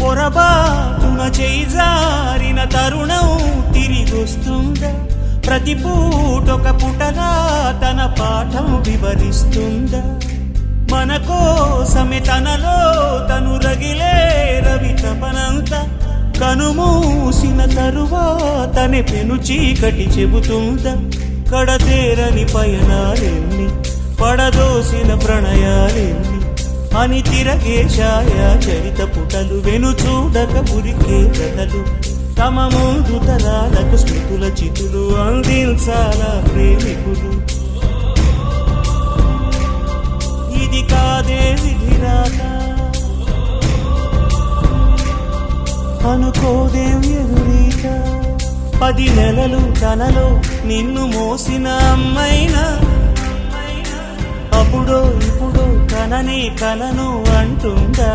పొరబాటున చేజారిన తరుణం తిరిగొస్తుందా? ప్రతి పూటొక పుటలా తన పాఠం వివరిస్తుందా? మన కోసమే తనలో తను రగిలే రవి తపనంతా కనుమూసిన తరువాతనే పెను చీకటి చెబుతుందా? కడతేరని పయనాలెన్ని, పడదోసిన ప్రణయాలెన్ని అని తిరగే ఛాయా చరిత పుటలు, వెను చూడక ఉరికే కథలు, తమ ముందు తరాలకు స్మృతుల చితులు అందించాలా ప్రేమికులు. ఇది కాదే విధిరాత, అనుకోదేం ఎదురీత. 10 నెలలు తనలో నిన్ను మోసిన అమ్మైనా అప్పుడో ఇప్పుడో కనని కలను అంటుందా?